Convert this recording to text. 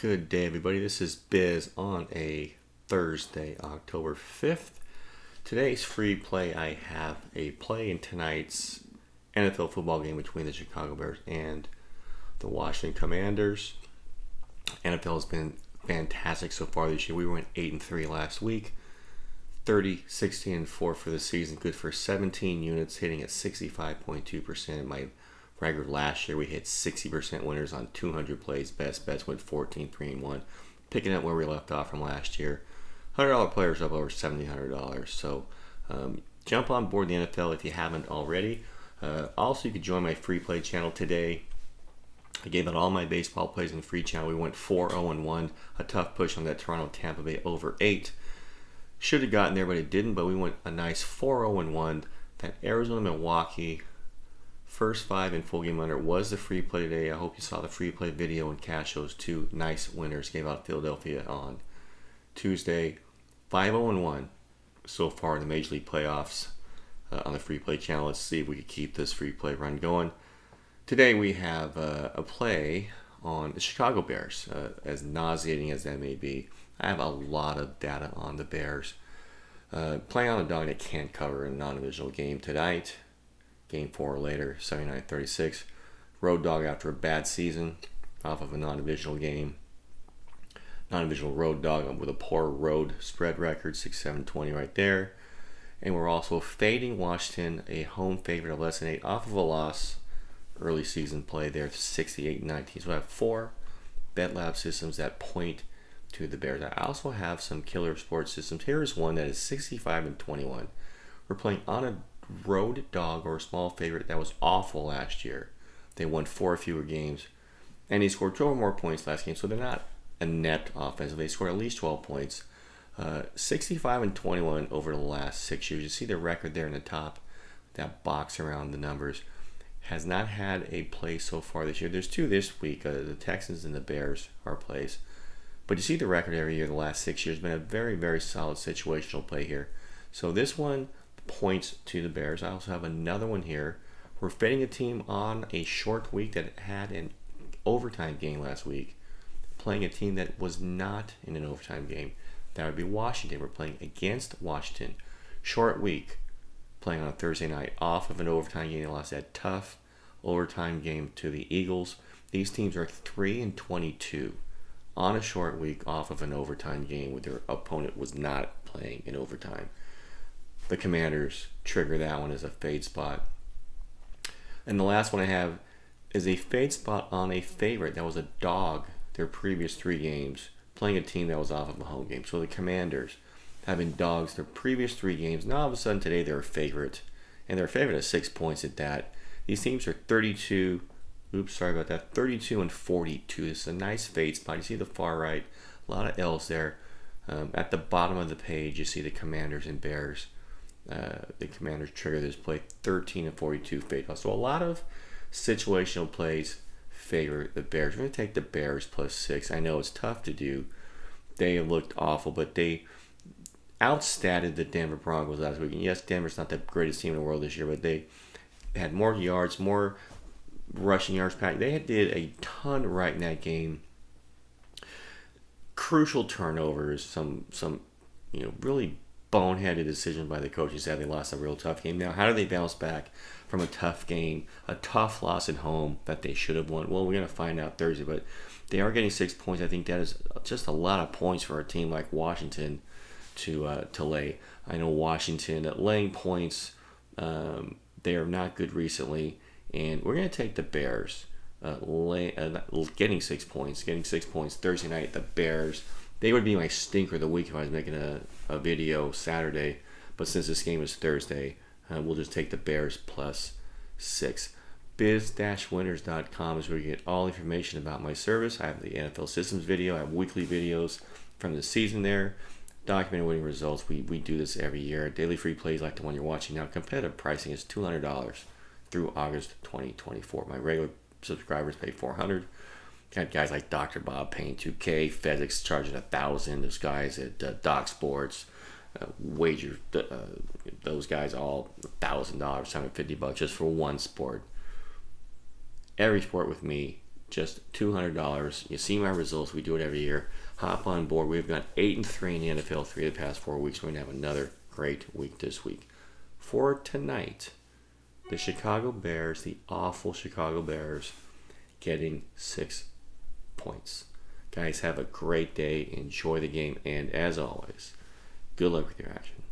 Good day, everybody. This is Biz on a Thursday, October 5th. Today's free play, I have a play in tonight's NFL football game between the Chicago Bears and the Washington Commanders. NFL has been fantastic so far this year. We went 8-3 last week, 30-16-4 for the season, good for 17 units, hitting at 65.2%. My record last year, we hit 60% winners on 200 plays. Best bets went 14-3-1. Picking up where we left off from last year. $100 players up over $1,700. So jump on board the NFL if you haven't already. Also, you can join my free play channel today. I gave out all my baseball plays in the free channel. We went 4-0-1. A tough push on that Toronto-Tampa Bay over 8. Should have gotten there, but it didn't. But we went a nice 4-0-1. That Arizona-Milwaukee first 5 in full game under was the free play today. I hope you saw the free play video and cash those two nice winners. Gave out Philadelphia on Tuesday. 5-0-1 so far in the Major League playoffs on the free play channel. Let's see if we can keep this free play run going. Today we have a play on the Chicago Bears. As nauseating as that may be, I have a lot of data on the Bears. Playing on a dog that can't cover in a non-divisional game tonight. Game 4 later, 79-36. Road dog after a bad season off of a non-divisional game. Non-divisional road dog with a poor road spread record, 6-7-20 right there. And we're also fading Washington, a home favorite of less than 8 off of a loss. Early season play there, 68-19. So I have 4 Bet Lab systems that point to the Bears. I also have some killer sports systems. Here is one that is 65-21. We're playing on a road dog or a small favorite that was awful last year. They won 4 fewer games, and they scored 12 more points last game, so they're not a net offensive. They scored at least 12 points. 65-21 over the last 6 years. You see the record there in the top, that box around the numbers. Has not had a play so far this year. There's 2 this week. The Texans and the Bears are plays. But you see the record every year the last 6 years. Been a very, very solid situational play here. So this one points to the Bears. I also have another one here. We're fading a team on a short week that had an overtime game last week, playing a team that was not in an overtime game. That would be Washington. We're playing against Washington. Short week, playing on a Thursday night off of an overtime game. They lost that tough overtime game to the Eagles. These teams are 3-22 on a short week off of an overtime game where their opponent was not playing in overtime. The Commanders trigger that one as a fade spot. And the last one I have is a fade spot on a favorite that was a dog their previous 3 games, playing a team that was off of a home game. So the Commanders have been dogs their previous 3 games. Now all of a sudden today they're a favorite. And they're a favorite at 6 points at that. These teams are 32 and 42. This is a nice fade spot. You see the far right, a lot of L's there. At the bottom of the page you see the Commanders and Bears. The Commanders trigger this play 13-42 fade. So a lot of situational plays favor the Bears. We're going to take the Bears plus 6. I know it's tough to do. They looked awful, but they outstatted the Denver Broncos last week. And yes, Denver's not the greatest team in the world this year, but they had more yards, more rushing yards packed. They did a ton right in that game. Crucial turnovers, some really boneheaded decision by the coaching staff. They lost a real tough game. Now, how do they bounce back from a tough game, a tough loss at home that they should have won? Well, we're going to find out Thursday, but they are getting 6 points. I think that is just a lot of points for a team like Washington to lay. I know Washington laying points, they are not good recently, and we're going to take the Bears getting 6 points. Getting 6 points Thursday night. The Bears. They would be my stinker of the week if I was making a video Saturday. But since this game is Thursday, we'll just take the Bears plus 6. Biz-winners.com is where you get all information about my service. I have the NFL Systems video. I have weekly videos from the season there. Documented winning results. We do this every year. Daily free plays like the one you're watching now. Competitive pricing is $200 through August 2024. My regular subscribers pay $400. Got guys like Dr. Bob paying $2K, FedEx charging $1,000. Those guys at Doc Sports, wager those guys all $1,000, $150 just for one sport. Every sport with me just $200. You see my results. We do it every year. Hop on board. We've got 8-3 in the NFL 3 of the past 4 weeks. We're going to have another great week this week. For tonight, the Chicago Bears, the awful Chicago Bears, getting 6 points. Guys, have a great day. Enjoy the game. And as always, good luck with your action.